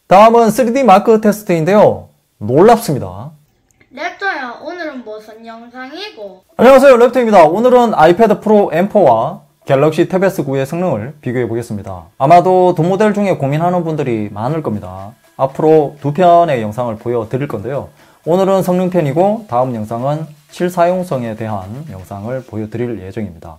다음은 3D 마크 테스트인데요. 놀랍습니다. 랩터야, 오늘은 무슨 영상이고? 안녕하세요, 랩터입니다. 오늘은 아이패드 프로 M4와 갤럭시 탭 S9의 성능을 비교해 보겠습니다. 아마도 두 모델 중에 고민하는 분들이 많을 겁니다. 앞으로 두 편의 영상을 보여드릴 건데요. 오늘은 성능편이고 다음 영상은 실사용성에 대한 영상을 보여드릴 예정입니다.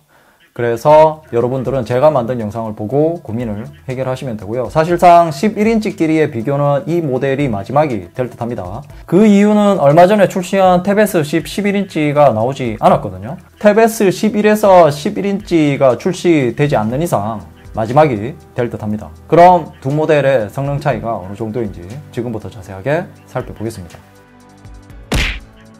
그래서 여러분들은 제가 만든 영상을 보고 고민을 해결하시면 되고요. 사실상 11인치 길이의 비교는 이 모델이 마지막이 될 듯 합니다. 그 이유는 얼마 전에 출시한 탭 S10 11인치가 나오지 않았거든요. 탭 S11에서 11인치가 출시되지 않는 이상 마지막이 될 듯 합니다. 그럼 두 모델의 성능 차이가 어느 정도인지 지금부터 자세하게 살펴보겠습니다.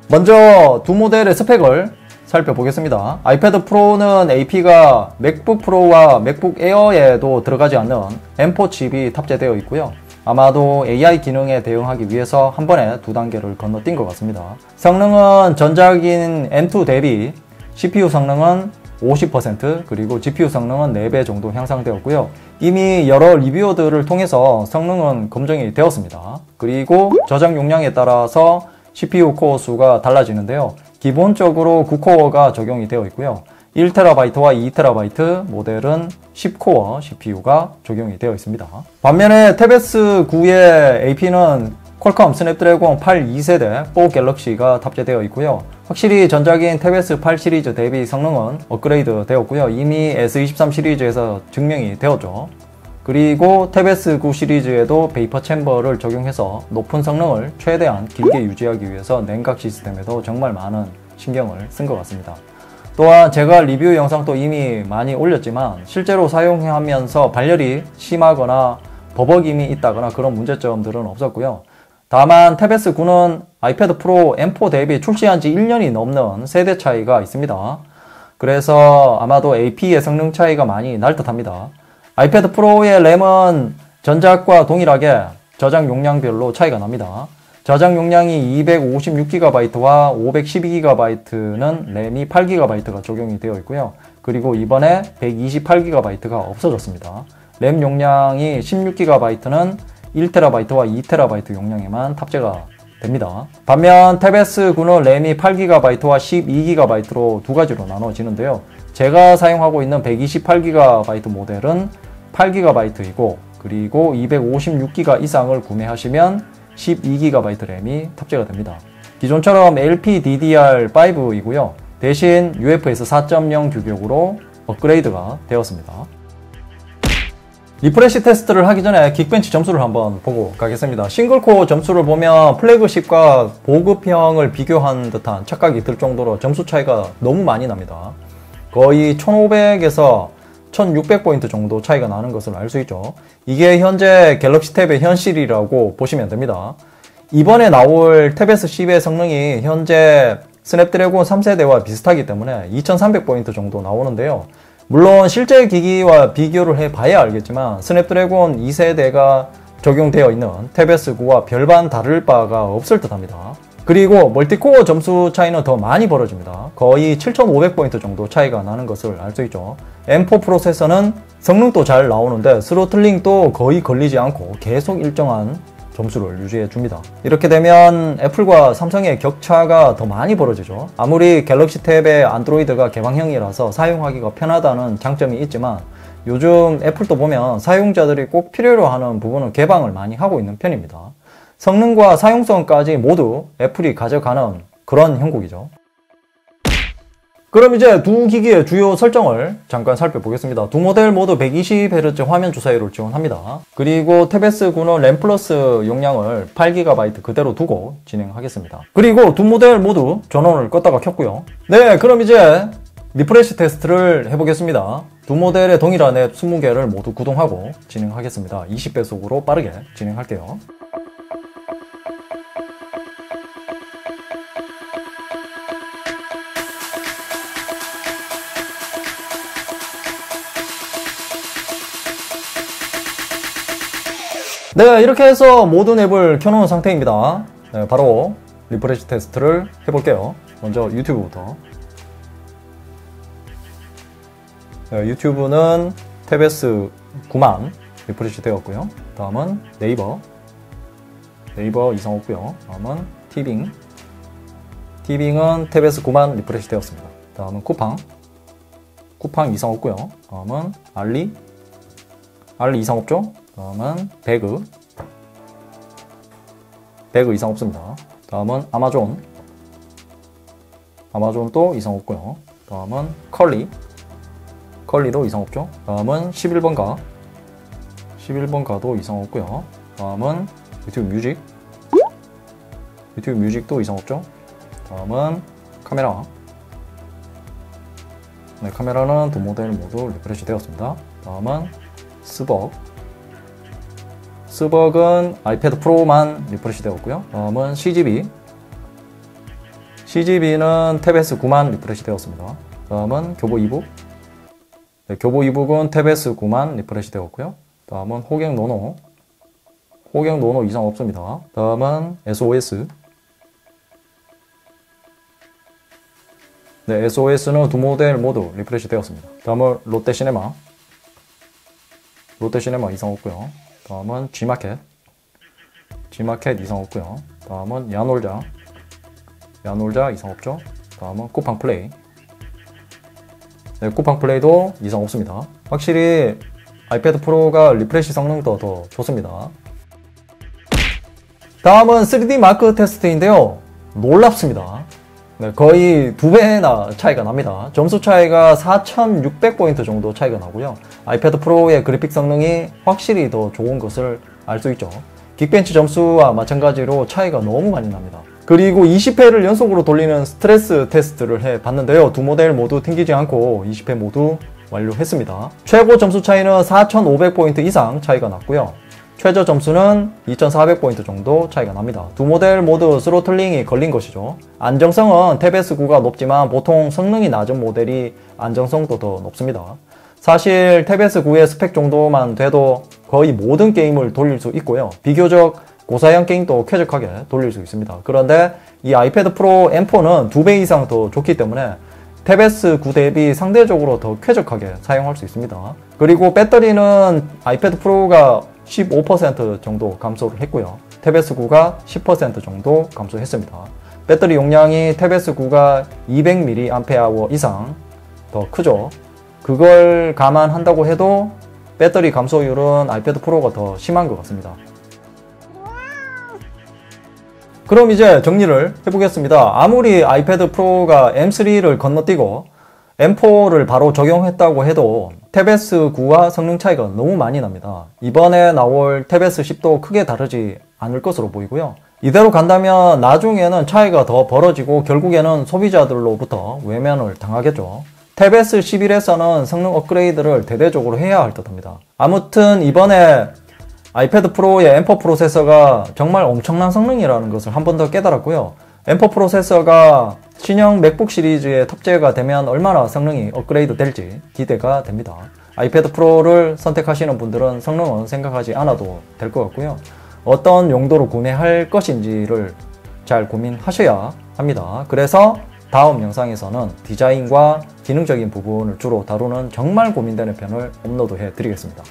먼저 두 모델의 스펙을 살펴보겠습니다. 아이패드 프로는 AP가 맥북 프로와 맥북 에어에도 들어가지 않는 M4 칩이 탑재되어 있고요. 아마도 AI 기능에 대응하기 위해서 한 번에 두 단계를 건너뛴 것 같습니다. 성능은 전작인 M2 대비 CPU 성능은 50% 그리고 GPU 성능은 4배 정도 향상되었고요. 이미 여러 리뷰어들을 통해서 성능은 검증이 되었습니다. 그리고 저장 용량에 따라서 CPU 코어 수가 달라지는데요. 기본적으로 9코어가 적용이 되어 있고요. 1TB와 2TB 모델은 10코어 CPU가 적용이 되어 있습니다. 반면에 탭 S9의 AP는 퀄컴 스냅드래곤 8 2세대 4 갤럭시가 탑재되어 있고요. 확실히 전작인 탭 S8 시리즈 대비 성능은 업그레이드 되었고요. 이미 S23 시리즈에서 증명이 되었죠. 그리고 탭 S9 시리즈에도 베이퍼 챔버를 적용해서 높은 성능을 최대한 길게 유지하기 위해서 냉각 시스템에도 정말 많은 신경을 쓴 것 같습니다. 또한 제가 리뷰 영상도 이미 많이 올렸지만 실제로 사용하면서 발열이 심하거나 버벅임이 있다거나 그런 문제점들은 없었고요. 다만 탭 S9는 아이패드 프로 M4 대비 출시한 지 1년이 넘는 세대 차이가 있습니다. 그래서 아마도 AP의 성능 차이가 많이 날 듯 합니다. 아이패드 프로의 램은 전작과 동일하게 저장 용량별로 차이가 납니다. 저장 용량이 256GB와 512GB는 램이 8GB가 적용이 되어 있고요. 그리고 이번에 128GB가 없어졌습니다. 램 용량이 16GB는 1TB와 2TB 용량에만 탑재가 됩니다. 반면 탭 S9는 램이 8GB와 12GB로 두 가지로 나눠지는데요. 제가 사용하고 있는 128GB 모델은 8GB이고 그리고 256GB 이상을 구매하시면 12GB 램이 탑재가 됩니다. 기존처럼 LPDDR5이고요. 대신 UFS 4.0 규격으로 업그레이드가 되었습니다. 리프레시 테스트를 하기 전에 긱벤치 점수를 한번 보고 가겠습니다. 싱글코어 점수를 보면 플래그십과 보급형을 비교한 듯한 착각이 들 정도로 점수 차이가 너무 많이 납니다. 거의 1500에서 1600포인트 정도 차이가 나는 것을 알 수 있죠. 이게 현재 갤럭시 탭의 현실이라고 보시면 됩니다. 이번에 나올 탭 S10의 성능이 현재 스냅드래곤 3세대와 비슷하기 때문에 2300포인트 정도 나오는데요. 물론 실제 기기와 비교를 해봐야 알겠지만 스냅드래곤 2세대가 적용되어 있는 탭 S9와 별반 다를 바가 없을 듯 합니다. 그리고 멀티코어 점수 차이는 더 많이 벌어집니다. 거의 7500포인트 정도 차이가 나는 것을 알 수 있죠. M4 프로세서는 성능도 잘 나오는데 스로틀링도 거의 걸리지 않고 계속 일정한 점수를 유지해 줍니다. 이렇게 되면 애플과 삼성의 격차가 더 많이 벌어지죠. 아무리 갤럭시 탭의 안드로이드가 개방형이라서 사용하기가 편하다는 장점이 있지만 요즘 애플도 보면 사용자들이 꼭 필요로 하는 부분은 개방을 많이 하고 있는 편입니다. 성능과 사용성까지 모두 애플이 가져가는 그런 형국이죠. 그럼 이제 두 기기의 주요 설정을 잠깐 살펴보겠습니다. 두 모델 모두 120Hz 화면 주사율을 지원합니다. 그리고 탭 S9는 램 플러스 용량을 8GB 그대로 두고 진행하겠습니다. 그리고 두 모델 모두 전원을 껐다가 켰고요. 네, 그럼 이제 리프레시 테스트를 해보겠습니다. 두 모델의 동일한 앱 20개를 모두 구동하고 진행하겠습니다. 20배속으로 빠르게 진행할게요. 네, 이렇게 해서 모든 앱을 켜놓은 상태입니다. 네, 바로 리프레시 테스트를 해볼게요. 먼저 유튜브부터. 네, 유튜브는 탭 S9만 리프레시 되었고요. 다음은 네이버 네이버 이상 없고요. 다음은 티빙. 티빙은 탭에서 9만 리프레시 되었습니다. 다음은 쿠팡. 쿠팡 이상 없고요. 다음은 알리. 알리 이상 없죠? 다음은 배그. 배그 이상 없습니다. 다음은 아마존. 아마존도 이상 없고요. 다음은 컬리. 컬리도 이상 없죠? 다음은 11번가. 11번가도 이상 없고요. 다음은 유튜브 뮤직. 유튜브 뮤직도 이상 없죠? 다음은 카메라. 네, 카메라는 두 모델 모두 리프레시 되었습니다. 다음은 스벅. 스벅은 아이패드 프로만 리프레시 되었고요. 다음은 CGV. CGV는 탭에서 9만 리프레시 되었습니다. 다음은 교보 이북. 네, 교보 이북은 탭에서 9만 리프레시 되었고요. 다음은 호갱 노노. 호갱 노노 이상 없습니다. 다음은 SOS. 네, SOS는 두 모델 모두 리프레시 되었습니다. 다음은 롯데시네마. 롯데시네마 이상 없고요. 다음은 G마켓. G마켓 이상 없고요. 다음은 야놀자. 야놀자 이상 없죠. 다음은 쿠팡플레이. 네, 쿠팡플레이도 이상 없습니다. 확실히 아이패드 프로가 리프레시 성능도 더 좋습니다. 다음은 3D 마크 테스트인데요. 놀랍습니다. 네, 거의 2배나 차이가 납니다. 점수 차이가 4600포인트 정도 차이가 나고요. 아이패드 프로의 그래픽 성능이 확실히 더 좋은 것을 알 수 있죠. 긱벤치 점수와 마찬가지로 차이가 너무 많이 납니다. 그리고 20회를 연속으로 돌리는 스트레스 테스트를 해봤는데요. 두 모델 모두 튕기지 않고 20회 모두 완료했습니다. 최고 점수 차이는 4500포인트 이상 차이가 났고요. 최저 점수는 2400포인트 정도 차이가 납니다. 두 모델 모두 스로틀링이 걸린 것이죠. 안정성은 탭S 9가 높지만 보통 성능이 낮은 모델이 안정성도 더 높습니다. 사실 탭S 9의 스펙 정도만 돼도 거의 모든 게임을 돌릴 수 있고요. 비교적 고사양 게임도 쾌적하게 돌릴 수 있습니다. 그런데 이 아이패드 프로 M4는 2배 이상 더 좋기 때문에 탭S 9 대비 상대적으로 더 쾌적하게 사용할 수 있습니다. 그리고 배터리는 아이패드 프로가 15% 정도 감소를 했고요. 탭S 9가 10% 정도 감소했습니다. 배터리 용량이 탭S 9가 200mAh 이상 더 크죠. 그걸 감안한다고 해도 배터리 감소율은 아이패드 프로가 더 심한 것 같습니다. 그럼 이제 정리를 해보겠습니다. 아무리 아이패드 프로가 M3를 건너뛰고 M4를 바로 적용했다고 해도 탭S 9와 성능 차이가 너무 많이 납니다. 이번에 나올 탭S 10도 크게 다르지 않을 것으로 보이고요. 이대로 간다면 나중에는 차이가 더 벌어지고 결국에는 소비자들로부터 외면을 당하겠죠. 탭S 11에서는 성능 업그레이드를 대대적으로 해야 할 듯합니다. 아무튼 이번에 아이패드 프로의 M4 프로세서가 정말 엄청난 성능이라는 것을 한 번 더 깨달았고요. M4 프로세서가 신형 맥북 시리즈에 탑재가 되면 얼마나 성능이 업그레이드 될지 기대가 됩니다. 아이패드 프로를 선택하시는 분들은 성능은 생각하지 않아도 될 것 같고요. 어떤 용도로 구매할 것인지를 잘 고민하셔야 합니다. 그래서 다음 영상에서는 디자인과 기능적인 부분을 주로 다루는 정말 고민되는 편을 업로드해 드리겠습니다.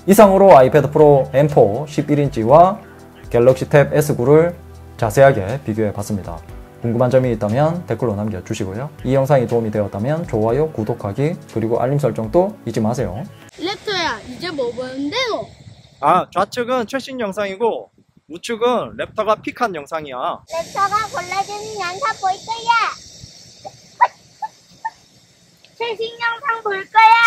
이상으로 아이패드 프로 M4 11인치와 갤럭시 탭 S9를 자세하게 비교해 봤습니다. 궁금한 점이 있다면 댓글로 남겨주시고요. 이 영상이 도움이 되었다면 좋아요, 구독하기, 그리고 알림 설정도 잊지 마세요. 랩터야, 이제 뭐 보는데 너? 좌측은 최신 영상이고 우측은 랩터가 픽한 영상이야. 랩터가 골라주는 영상 볼 거야. 최신 영상 볼 거야.